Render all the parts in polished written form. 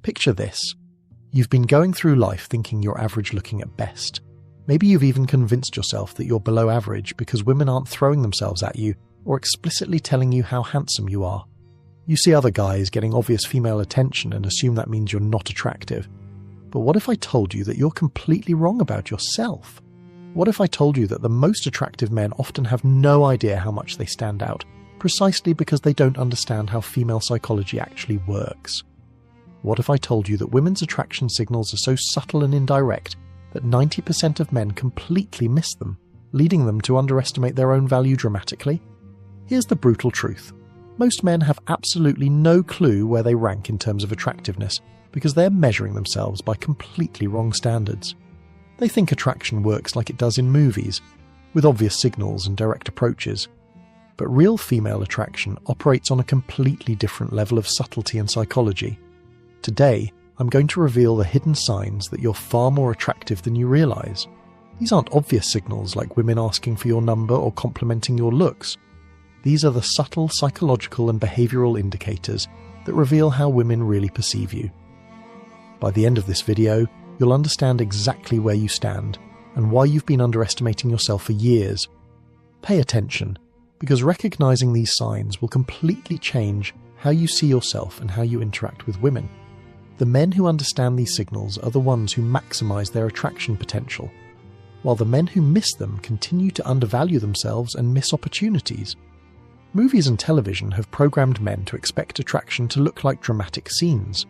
Picture this. You've been going through life thinking you're average looking at best. Maybe you've even convinced yourself that you're below average because women aren't throwing themselves at you or explicitly telling you how handsome you are. You see other guys getting obvious female attention and assume that means you're not attractive. But what if I told you that you're completely wrong about yourself? What if I told you that the most attractive men often have no idea how much they stand out, precisely because they don't understand how female psychology actually works? What if I told you that women's attraction signals are so subtle and indirect that 90% of men completely miss them, leading them to underestimate their own value dramatically? Here's the brutal truth. Most men have absolutely no clue where they rank in terms of attractiveness because they're measuring themselves by completely wrong standards. They think attraction works like it does in movies, with obvious signals and direct approaches. But real female attraction operates on a completely different level of subtlety and psychology. Today, I'm going to reveal the hidden signs that you're far more attractive than you realise. These aren't obvious signals like women asking for your number or complimenting your looks. These are the subtle psychological and behavioural indicators that reveal how women really perceive you. By the end of this video, you'll understand exactly where you stand and why you've been underestimating yourself for years. Pay attention, because recognising these signs will completely change how you see yourself and how you interact with women. The men who understand these signals are the ones who maximise their attraction potential, while the men who miss them continue to undervalue themselves and miss opportunities. Movies and television have programmed men to expect attraction to look like dramatic scenes,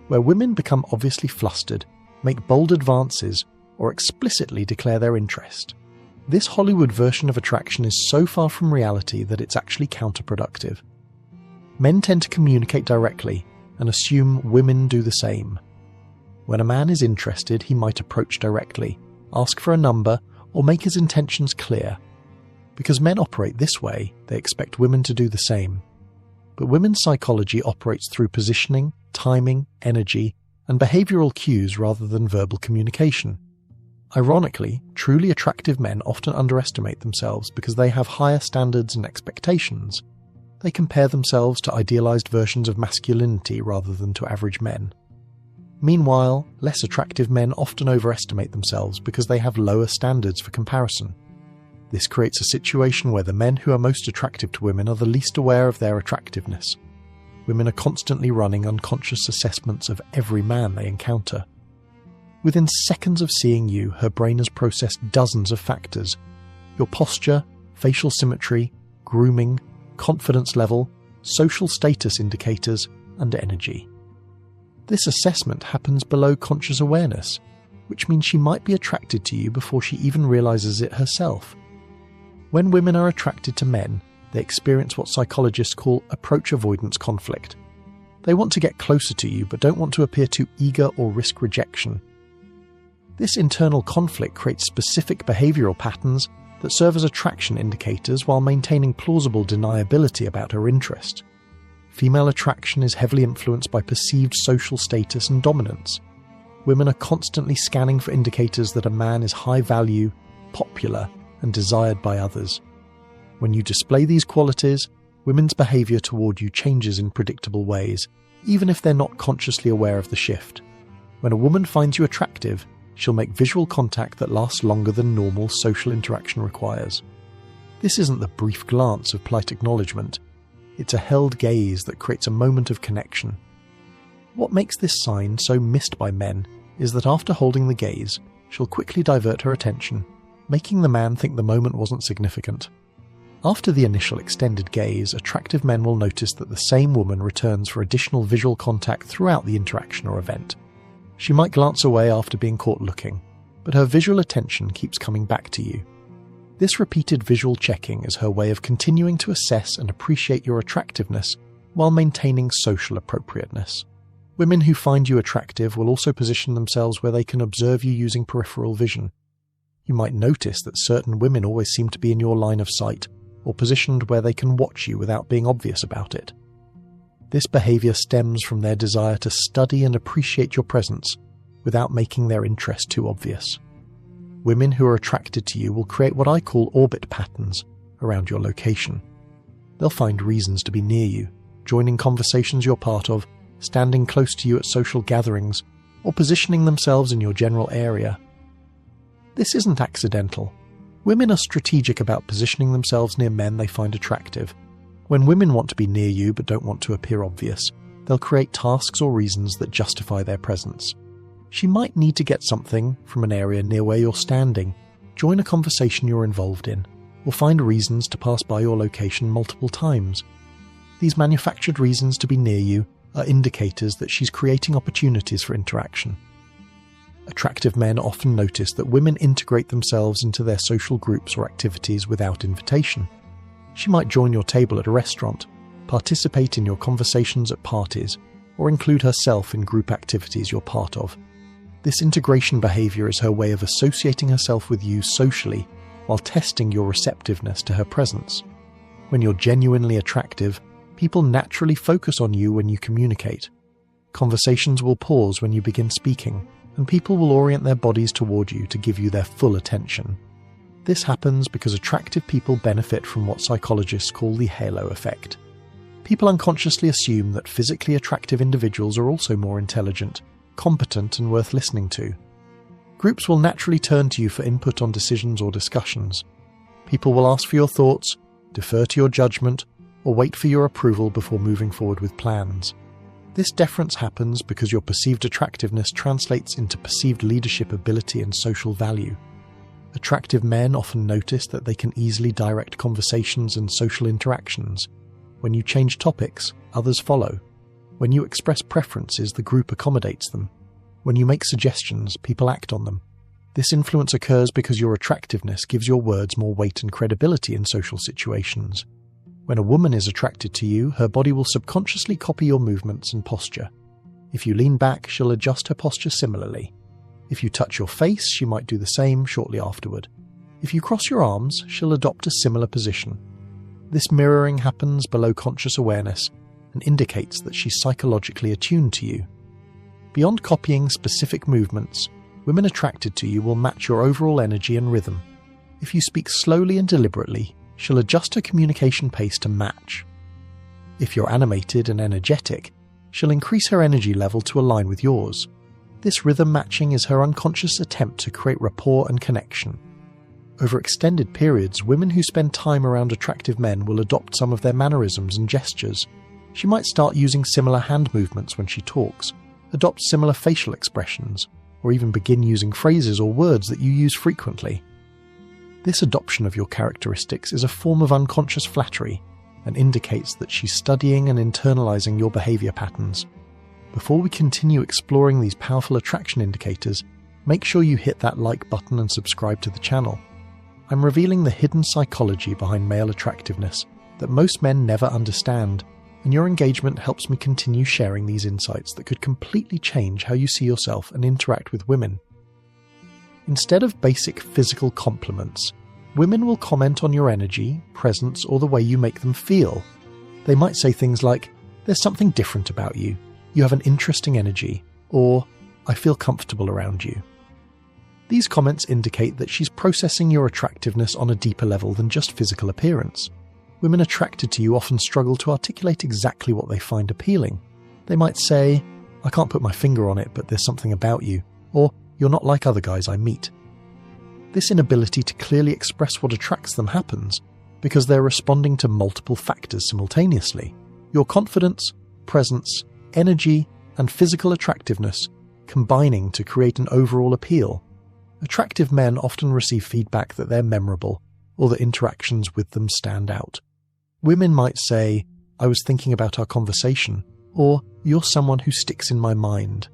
where women become obviously flustered, make bold advances, or explicitly declare their interest. This Hollywood version of attraction is so far from reality that it's actually counterproductive. Men tend to communicate directly and assume women do the same. When a man is interested, he might approach directly, ask for a number, or make his intentions clear. Because men operate this way, they expect women to do the same. But women's psychology operates through positioning, timing, energy, and behavioural cues rather than verbal communication. Ironically, truly attractive men often underestimate themselves because they have higher standards and expectations. They compare themselves to idealised versions of masculinity rather than to average men. Meanwhile, less attractive men often overestimate themselves because they have lower standards for comparison. This creates a situation where the men who are most attractive to women are the least aware of their attractiveness. Women are constantly running unconscious assessments of every man they encounter. Within seconds of seeing you, her brain has processed dozens of factors: your posture, facial symmetry, grooming, confidence level, social status indicators, and energy. This assessment happens below conscious awareness, which means she might be attracted to you before she even realises it herself. When women are attracted to men, they experience what psychologists call approach avoidance conflict. They want to get closer to you but don't want to appear too eager or risk rejection. This internal conflict creates specific behavioural patterns that serve as attraction indicators while maintaining plausible deniability about her interest. Female attraction is heavily influenced by perceived social status and dominance. Women are constantly scanning for indicators that a man is high value, popular, and desired by others. When you display these qualities, women's behaviour toward you changes in predictable ways, even if they're not consciously aware of the shift. When a woman finds you attractive, she'll make visual contact that lasts longer than normal social interaction requires. This isn't the brief glance of polite acknowledgement. It's a held gaze that creates a moment of connection. What makes this sign so missed by men is that after holding the gaze, she'll quickly divert her attention, making the man think the moment wasn't significant. After the initial extended gaze, attractive men will notice that the same woman returns for additional visual contact throughout the interaction or event. She might glance away after being caught looking, but her visual attention keeps coming back to you. This repeated visual checking is her way of continuing to assess and appreciate your attractiveness while maintaining social appropriateness. Women who find you attractive will also position themselves where they can observe you using peripheral vision. You might notice that certain women always seem to be in your line of sight, or positioned where they can watch you without being obvious about it. This behaviour stems from their desire to study and appreciate your presence without making their interest too obvious. Women who are attracted to you will create what I call orbit patterns around your location. They'll find reasons to be near you, joining conversations you're part of, standing close to you at social gatherings, or positioning themselves in your general area. This isn't accidental. Women are strategic about positioning themselves near men they find attractive. When women want to be near you but don't want to appear obvious, they'll create tasks or reasons that justify their presence. She might need to get something from an area near where you're standing, join a conversation you're involved in, or find reasons to pass by your location multiple times. These manufactured reasons to be near you are indicators that she's creating opportunities for interaction. Attractive men often notice that women integrate themselves into their social groups or activities without invitation. She might join your table at a restaurant, participate in your conversations at parties, or include herself in group activities you're part of. This integration behavior is her way of associating herself with you socially while testing your receptiveness to her presence. When you're genuinely attractive, people naturally focus on you when you communicate. Conversations will pause when you begin speaking, and people will orient their bodies toward you to give you their full attention. This happens because attractive people benefit from what psychologists call the halo effect. People unconsciously assume that physically attractive individuals are also more intelligent, competent, and worth listening to. Groups will naturally turn to you for input on decisions or discussions. People will ask for your thoughts, defer to your judgment, or wait for your approval before moving forward with plans. This deference happens because your perceived attractiveness translates into perceived leadership ability and social value. Attractive men often notice that they can easily direct conversations and social interactions. When you change topics, others follow. When you express preferences, the group accommodates them. When you make suggestions, people act on them. This influence occurs because your attractiveness gives your words more weight and credibility in social situations. When a woman is attracted to you, her body will subconsciously copy your movements and posture. If you lean back, she'll adjust her posture similarly. If you touch your face, she might do the same shortly afterward. If you cross your arms, she'll adopt a similar position. This mirroring happens below conscious awareness and indicates that she's psychologically attuned to you. Beyond copying specific movements, women attracted to you will match your overall energy and rhythm. If you speak slowly and deliberately, she'll adjust her communication pace to match. If you're animated and energetic, she'll increase her energy level to align with yours. This rhythm matching is her unconscious attempt to create rapport and connection. Over extended periods, women who spend time around attractive men will adopt some of their mannerisms and gestures. She might start using similar hand movements when she talks, adopt similar facial expressions, or even begin using phrases or words that you use frequently. This adoption of your characteristics is a form of unconscious flattery and indicates that she's studying and internalizing your behavior patterns. Before we continue exploring these powerful attraction indicators, make sure you hit that like button and subscribe to the channel. I'm revealing the hidden psychology behind male attractiveness that most men never understand, and your engagement helps me continue sharing these insights that could completely change how you see yourself and interact with women. Instead of basic physical compliments, women will comment on your energy, presence, or the way you make them feel. They might say things like, "There's something different about you. You have an interesting energy," or "I feel comfortable around you." These comments indicate that she's processing your attractiveness on a deeper level than just physical appearance. Women attracted to you often struggle to articulate exactly what they find appealing. They might say, "I can't put my finger on it, but there's something about you," or "You're not like other guys I meet." This inability to clearly express what attracts them happens because they're responding to multiple factors simultaneously. Your confidence, presence, energy, and physical attractiveness combining to create an overall appeal. Attractive men often receive feedback that they're memorable or that interactions with them stand out. Women might say, "I was thinking about our conversation," or "You're someone who sticks in my mind."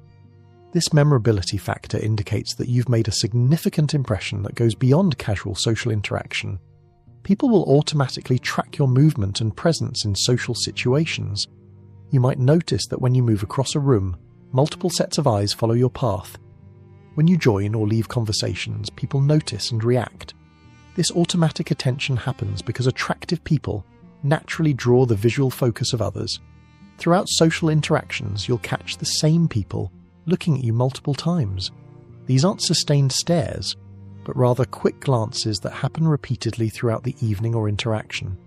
This memorability factor indicates that you've made a significant impression that goes beyond casual social interaction. People will automatically track your movement and presence in social situations. You might notice that when you move across a room, multiple sets of eyes follow your path. When you join or leave conversations, people notice and react. This automatic attention happens because attractive people naturally draw the visual focus of others. Throughout social interactions, you'll catch the same people looking at you multiple times. These aren't sustained stares, but rather quick glances that happen repeatedly throughout the evening or interaction.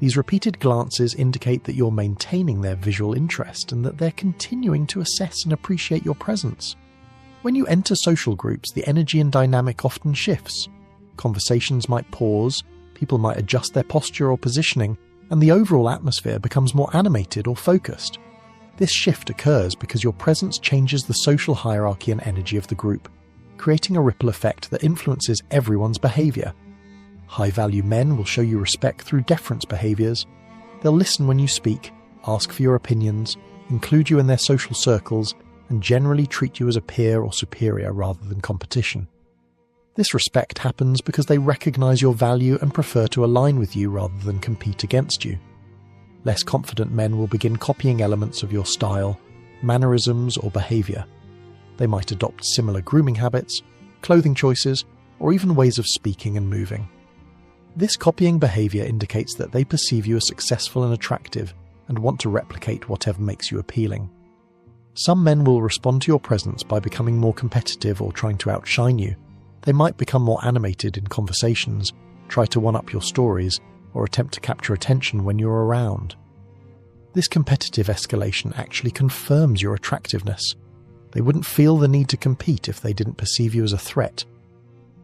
These repeated glances indicate that you're maintaining their visual interest and that they're continuing to assess and appreciate your presence. When you enter social groups, the energy and dynamic often shifts. Conversations might pause, people might adjust their posture or positioning, and the overall atmosphere becomes more animated or focused. This shift occurs because your presence changes the social hierarchy and energy of the group, creating a ripple effect that influences everyone's behavior. High-value men will show you respect through deference behaviors. They'll listen when you speak, ask for your opinions, include you in their social circles, and generally treat you as a peer or superior rather than competition. This respect happens because they recognize your value and prefer to align with you rather than compete against you. Less confident men will begin copying elements of your style, mannerisms, or behavior. They might adopt similar grooming habits, clothing choices, or even ways of speaking and moving. This copying behavior indicates that they perceive you as successful and attractive and want to replicate whatever makes you appealing. Some men will respond to your presence by becoming more competitive or trying to outshine you. They might become more animated in conversations, try to one-up your stories, or attempt to capture attention when you're around. This competitive escalation actually confirms your attractiveness. They wouldn't feel the need to compete if they didn't perceive you as a threat.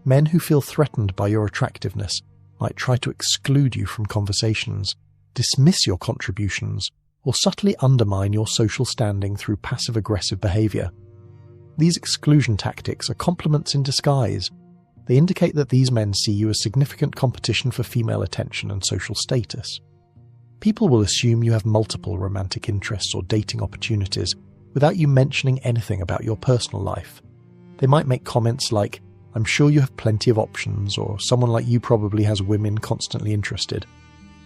Men who feel threatened by your attractiveness might try to exclude you from conversations, dismiss your contributions, or subtly undermine your social standing through passive-aggressive behavior. These exclusion tactics are compliments in disguise. They indicate that these men see you as significant competition for female attention and social status. People will assume you have multiple romantic interests or dating opportunities without you mentioning anything about your personal life. They might make comments like, "I'm sure you have plenty of options," or "someone like you probably has women constantly interested."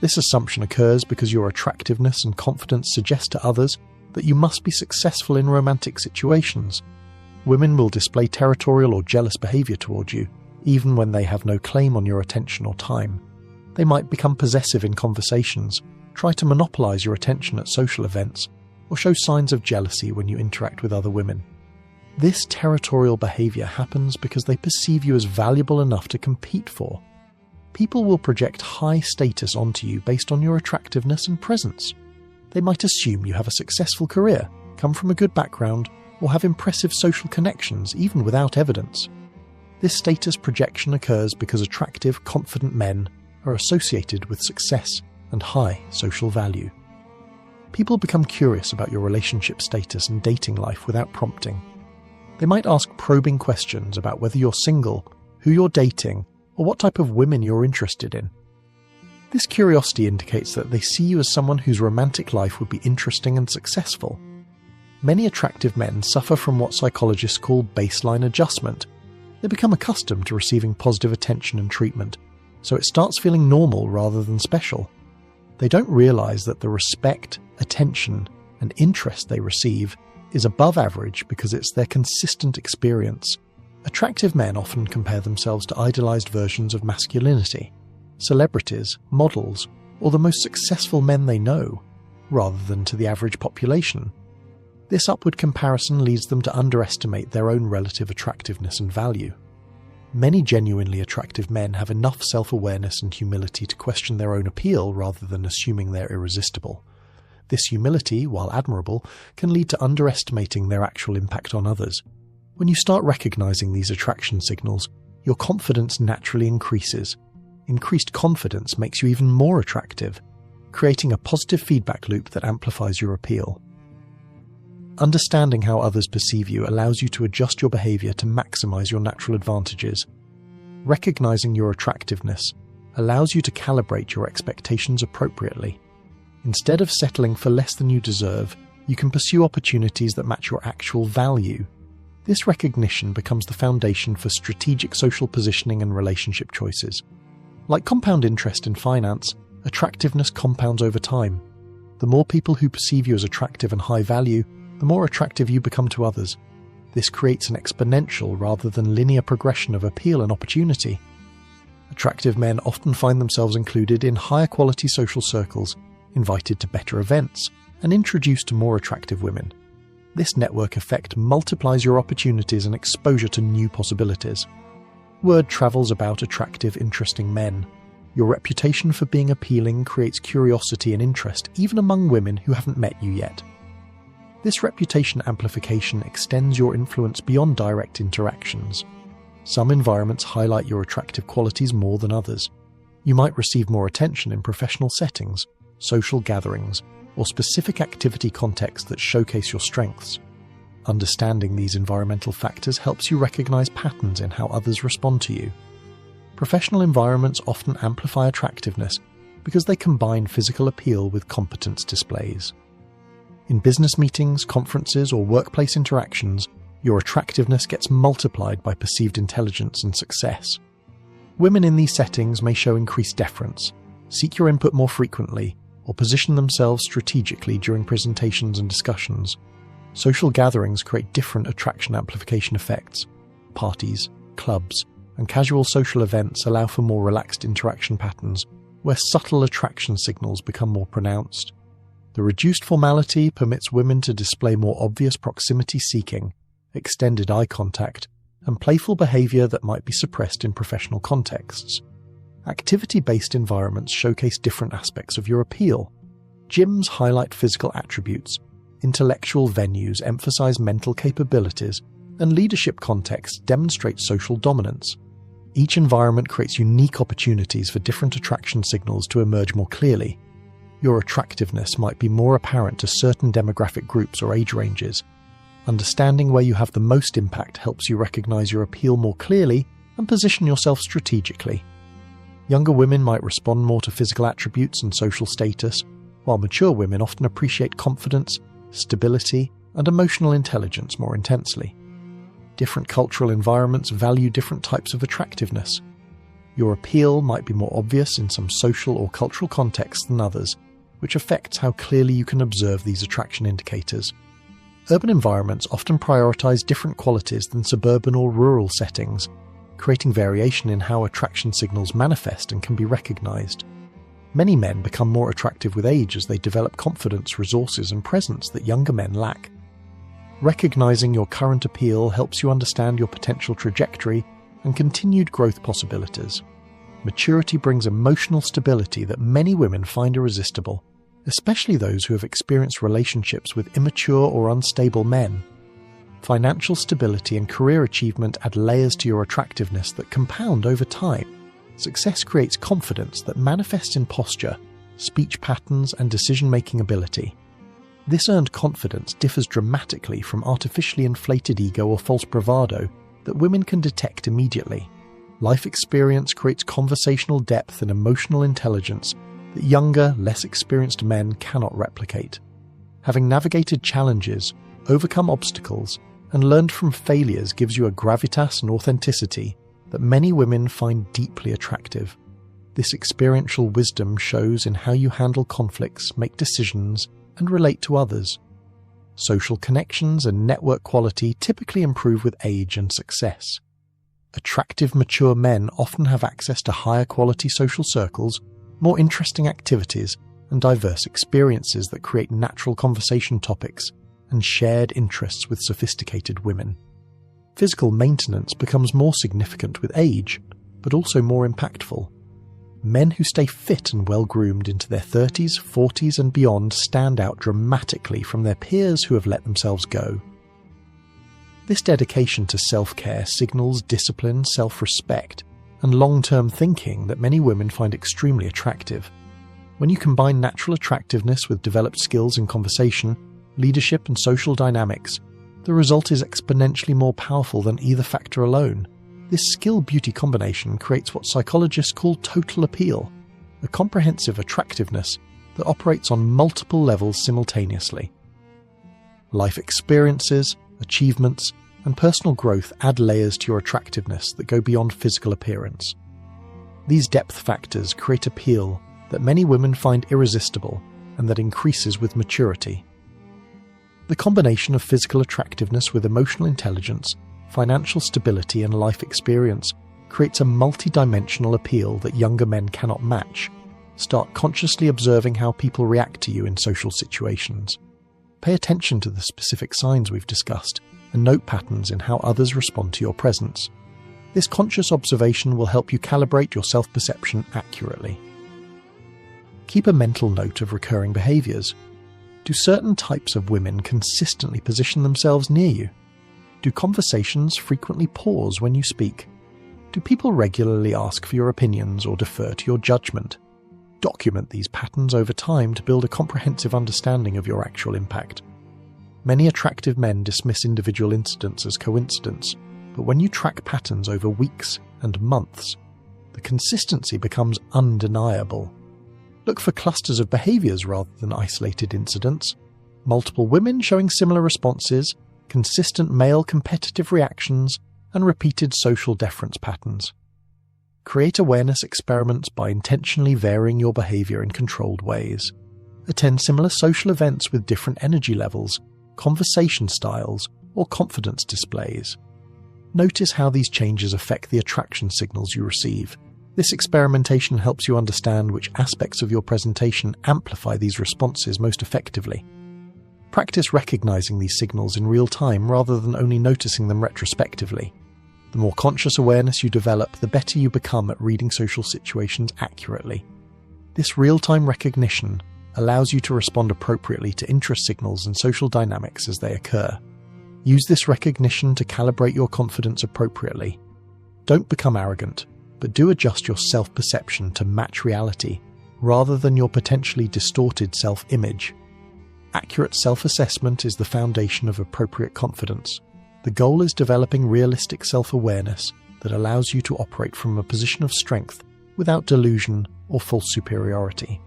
This assumption occurs because your attractiveness and confidence suggest to others that you must be successful in romantic situations. Women will display territorial or jealous behavior towards you, even when they have no claim on your attention or time. They might become possessive in conversations, try to monopolize your attention at social events, or show signs of jealousy when you interact with other women. This territorial behavior happens because they perceive you as valuable enough to compete for. People will project high status onto you based on your attractiveness and presence. They might assume you have a successful career, come from a good background, or have impressive social connections even without evidence. This status projection occurs because attractive, confident men are associated with success and high social value. People become curious about your relationship status and dating life without prompting. They might ask probing questions about whether you're single, who you're dating, or what type of women you're interested in. This curiosity indicates that they see you as someone whose romantic life would be interesting and successful. Many attractive men suffer from what psychologists call baseline adjustment. They become accustomed to receiving positive attention and treatment, so it starts feeling normal rather than special. They don't realize that the respect, attention, and interest they receive is above average because it's their consistent experience. Attractive men often compare themselves to idolized versions of masculinity, celebrities, models, or the most successful men they know, rather than to the average population. This upward comparison leads them to underestimate their own relative attractiveness and value. Many genuinely attractive men have enough self-awareness and humility to question their own appeal rather than assuming they're irresistible. This humility, while admirable, can lead to underestimating their actual impact on others. When you start recognizing these attraction signals, your confidence naturally increases. Increased confidence makes you even more attractive, creating a positive feedback loop that amplifies your appeal. Understanding how others perceive you allows you to adjust your behavior to maximize your natural advantages. Recognizing your attractiveness allows you to calibrate your expectations appropriately. Instead of settling for less than you deserve, you can pursue opportunities that match your actual value. This recognition becomes the foundation for strategic social positioning and relationship choices. Like compound interest in finance, attractiveness compounds over time. The more people who perceive you as attractive and high value, the more attractive you become to others. This creates an exponential rather than linear progression of appeal and opportunity. Attractive men often find themselves included in higher quality social circles, invited to better events, and introduced to more attractive women. This network effect multiplies your opportunities and exposure to new possibilities. Word travels about attractive, interesting men. Your reputation for being appealing creates curiosity and interest even among women who haven't met you yet. This reputation amplification extends your influence beyond direct interactions. Some environments highlight your attractive qualities more than others. You might receive more attention in professional settings, social gatherings, or specific activity contexts that showcase your strengths. Understanding these environmental factors helps you recognize patterns in how others respond to you. Professional environments often amplify attractiveness because they combine physical appeal with competence displays. In business meetings, conferences, or workplace interactions, your attractiveness gets multiplied by perceived intelligence and success. Women in these settings may show increased deference, seek your input more frequently, or position themselves strategically during presentations and discussions. Social gatherings create different attraction amplification effects. Parties, clubs, and casual social events allow for more relaxed interaction patterns, where subtle attraction signals become more pronounced. The reduced formality permits women to display more obvious proximity seeking, extended eye contact, and playful behavior that might be suppressed in professional contexts. Activity-based environments showcase different aspects of your appeal. Gyms highlight physical attributes, intellectual venues emphasize mental capabilities, and leadership contexts demonstrate social dominance. Each environment creates unique opportunities for different attraction signals to emerge more clearly. Your attractiveness might be more apparent to certain demographic groups or age ranges. Understanding where you have the most impact helps you recognize your appeal more clearly and position yourself strategically. Younger women might respond more to physical attributes and social status, while mature women often appreciate confidence, stability, and emotional intelligence more intensely. Different cultural environments value different types of attractiveness. Your appeal might be more obvious in some social or cultural contexts than others, which affects how clearly you can observe these attraction indicators. Urban environments often prioritize different qualities than suburban or rural settings, creating variation in how attraction signals manifest and can be recognized. Many men become more attractive with age as they develop confidence, resources, and presence that younger men lack. Recognizing your current appeal helps you understand your potential trajectory and continued growth possibilities. Maturity brings emotional stability that many women find irresistible, especially those who have experienced relationships with immature or unstable men. Financial stability and career achievement add layers to your attractiveness that compound over time. Success creates confidence that manifests in posture, speech patterns, and decision-making ability. This earned confidence differs dramatically from artificially inflated ego or false bravado that women can detect immediately. Life experience creates conversational depth and emotional intelligence that younger, less experienced men cannot replicate. Having navigated challenges, overcome obstacles, and learned from failures gives you a gravitas and authenticity that many women find deeply attractive. This experiential wisdom shows in how you handle conflicts, make decisions, and relate to others. Social connections and network quality typically improve with age and success. Attractive, mature men often have access to higher quality social circles, more interesting activities, and diverse experiences that create natural conversation topics and shared interests with sophisticated women. Physical maintenance becomes more significant with age, but also more impactful. Men who stay fit and well-groomed into their 30s, 40s, and beyond stand out dramatically from their peers who have let themselves go. This dedication to self-care signals discipline, self-respect, and long-term thinking that many women find extremely attractive. When you combine natural attractiveness with developed skills in conversation, leadership, and social dynamics, the result is exponentially more powerful than either factor alone. This skill-beauty combination creates what psychologists call total appeal, a comprehensive attractiveness that operates on multiple levels simultaneously. Life experiences, achievements, and personal growth add layers to your attractiveness that go beyond physical appearance. These depth factors create appeal that many women find irresistible and that increases with maturity. The combination of physical attractiveness with emotional intelligence, financial stability, and life experience creates a multi-dimensional appeal that younger men cannot match. Start consciously observing how people react to you in social situations. Pay attention to the specific signs we've discussed and note patterns in how others respond to your presence. This conscious observation will help you calibrate your self-perception accurately. Keep a mental note of recurring behaviours. Do certain types of women consistently position themselves near you? Do conversations frequently pause when you speak? Do people regularly ask for your opinions or defer to your judgment? Document these patterns over time to build a comprehensive understanding of your actual impact. Many attractive men dismiss individual incidents as coincidence, but when you track patterns over weeks and months, the consistency becomes undeniable. Look for clusters of behaviours rather than isolated incidents. Multiple women showing similar responses, consistent male competitive reactions, and repeated social deference patterns. Create awareness experiments by intentionally varying your behaviour in controlled ways. Attend similar social events with different energy levels, conversation styles, or confidence displays. Notice how these changes affect the attraction signals you receive. This experimentation helps you understand which aspects of your presentation amplify these responses most effectively. Practice recognizing these signals in real time rather than only noticing them retrospectively. The more conscious awareness you develop, the better you become at reading social situations accurately. This real-time recognition allows you to respond appropriately to interest signals and social dynamics as they occur. Use this recognition to calibrate your confidence appropriately. Don't become arrogant, but do adjust your self-perception to match reality rather than your potentially distorted self-image. Accurate self-assessment is the foundation of appropriate confidence. The goal is developing realistic self-awareness that allows you to operate from a position of strength without delusion or false superiority.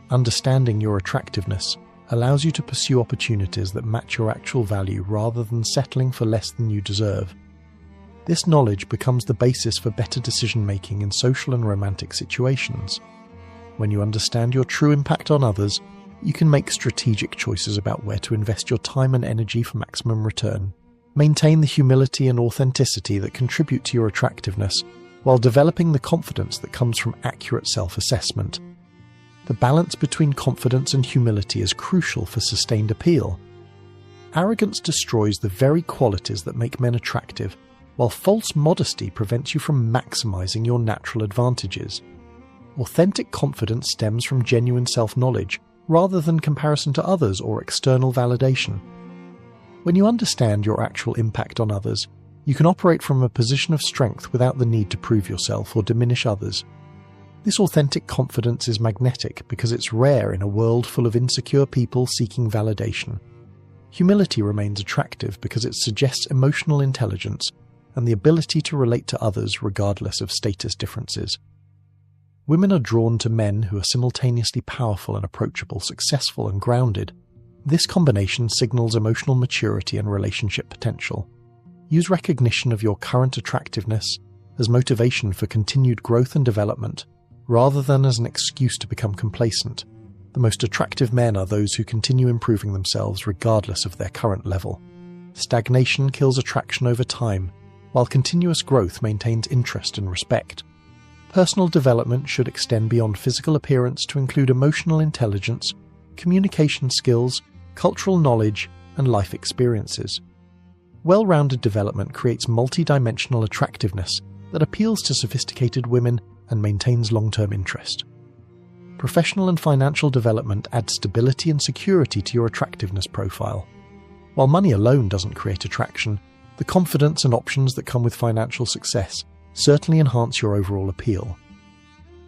Understanding your attractiveness allows you to pursue opportunities that match your actual value rather than settling for less than you deserve. This knowledge becomes the basis for better decision-making in social and romantic situations. When you understand your true impact on others, you can make strategic choices about where to invest your time and energy for maximum return. Maintain the humility and authenticity that contribute to your attractiveness, while developing the confidence that comes from accurate self-assessment. The balance between confidence and humility is crucial for sustained appeal. Arrogance destroys the very qualities that make men attractive, while false modesty prevents you from maximizing your natural advantages. Authentic confidence stems from genuine self-knowledge, rather than comparison to others or external validation. When you understand your actual impact on others, you can operate from a position of strength without the need to prove yourself or diminish others. This authentic confidence is magnetic because it's rare in a world full of insecure people seeking validation. Humility remains attractive because it suggests emotional intelligence and the ability to relate to others regardless of status differences. Women are drawn to men who are simultaneously powerful and approachable, successful and grounded. This combination signals emotional maturity and relationship potential. Use recognition of your current attractiveness as motivation for continued growth and development, rather than as an excuse to become complacent. The most attractive men are those who continue improving themselves regardless of their current level. Stagnation kills attraction over time, while continuous growth maintains interest and respect. Personal development should extend beyond physical appearance to include emotional intelligence, communication skills, cultural knowledge, and life experiences. Well-rounded development creates multi-dimensional attractiveness that appeals to sophisticated women and maintains long-term interest. Professional and financial development add stability and security to your attractiveness profile. While money alone doesn't create attraction, the confidence and options that come with financial success certainly enhance your overall appeal.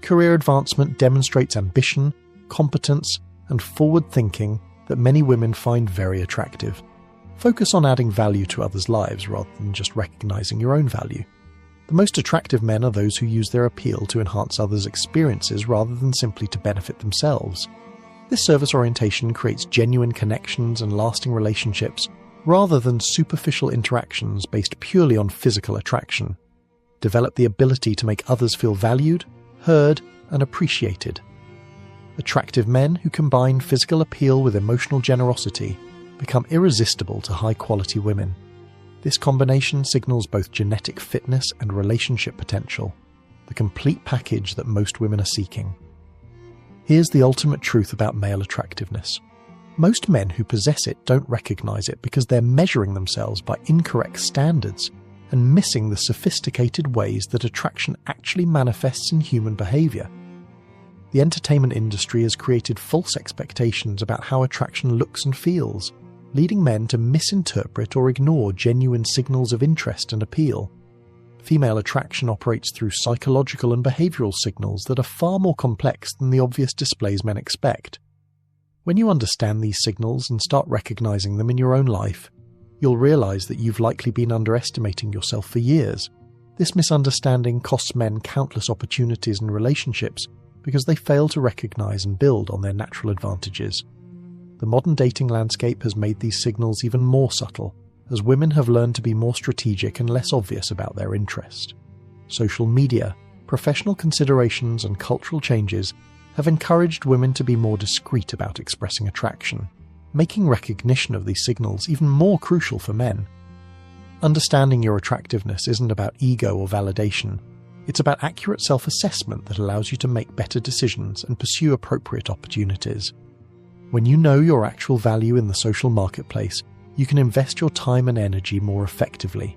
Career advancement demonstrates ambition, competence, and forward thinking that many women find very attractive. Focus on adding value to others' lives rather than just recognizing your own value. The most attractive men are those who use their appeal to enhance others' experiences rather than simply to benefit themselves. This service orientation creates genuine connections and lasting relationships rather than superficial interactions based purely on physical attraction. Develop the ability to make others feel valued, heard, and appreciated. Attractive men who combine physical appeal with emotional generosity become irresistible to high-quality women. This combination signals both genetic fitness and relationship potential, the complete package that most women are seeking. Here's the ultimate truth about male attractiveness. Most men who possess it don't recognize it because they're measuring themselves by incorrect standards. and missing the sophisticated ways that attraction actually manifests in human behavior. The entertainment industry has created false expectations about how attraction looks and feels, leading men to misinterpret or ignore genuine signals of interest and appeal. Female attraction operates through psychological and behavioral signals that are far more complex than the obvious displays men expect. When you understand these signals and start recognizing them in your own life, you'll realize that you've likely been underestimating yourself for years. This misunderstanding costs men countless opportunities and relationships because they fail to recognize and build on their natural advantages. The modern dating landscape has made these signals even more subtle, as women have learned to be more strategic and less obvious about their interest. Social media, professional considerations, and cultural changes have encouraged women to be more discreet about expressing attraction, making recognition of these signals even more crucial for men. Understanding your attractiveness isn't about ego or validation. It's about accurate self-assessment that allows you to make better decisions and pursue appropriate opportunities. When you know your actual value in the social marketplace, you can invest your time and energy more effectively.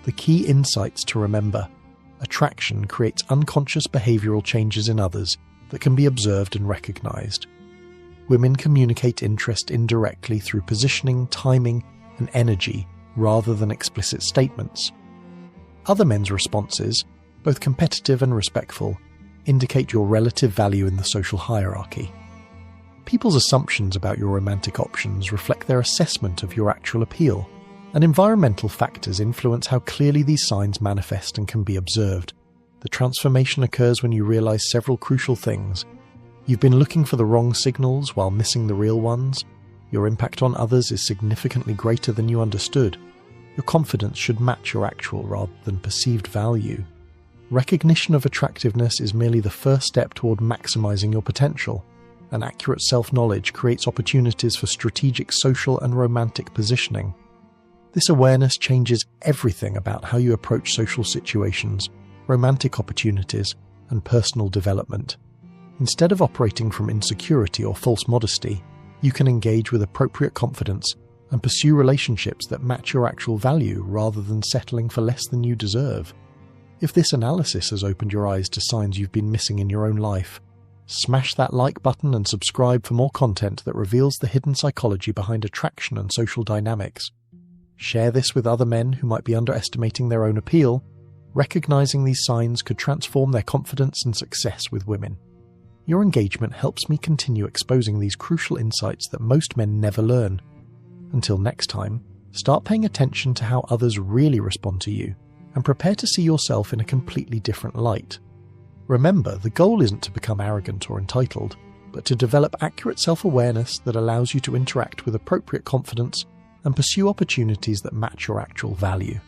The key insights to remember: attraction creates unconscious behavioral changes in others that can be observed and recognized. Women communicate interest indirectly through positioning, timing, and energy rather than explicit statements. Other men's responses, both competitive and respectful, indicate your relative value in the social hierarchy. People's assumptions about your romantic options reflect their assessment of your actual appeal, and environmental factors influence how clearly these signs manifest and can be observed. The transformation occurs when you realize several crucial things. You've been looking for the wrong signals while missing the real ones. Your impact on others is significantly greater than you understood. Your confidence should match your actual rather than perceived value. Recognition of attractiveness is merely the first step toward maximizing your potential. And accurate self-knowledge creates opportunities for strategic social and romantic positioning. This awareness changes everything about how you approach social situations, romantic opportunities, and personal development. Instead of operating from insecurity or false modesty, you can engage with appropriate confidence and pursue relationships that match your actual value rather than settling for less than you deserve. If this analysis has opened your eyes to signs you've been missing in your own life, smash that like button and subscribe for more content that reveals the hidden psychology behind attraction and social dynamics. Share this with other men who might be underestimating their own appeal. Recognizing these signs could transform their confidence and success with women. Your engagement helps me continue exposing these crucial insights that most men never learn. Until next time, start paying attention to how others really respond to you, and prepare to see yourself in a completely different light. Remember, the goal isn't to become arrogant or entitled, but to develop accurate self-awareness that allows you to interact with appropriate confidence and pursue opportunities that match your actual value.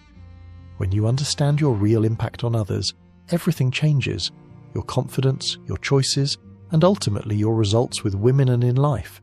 When you understand your real impact on others, everything changes: your confidence, your choices, and ultimately your results with women and in life.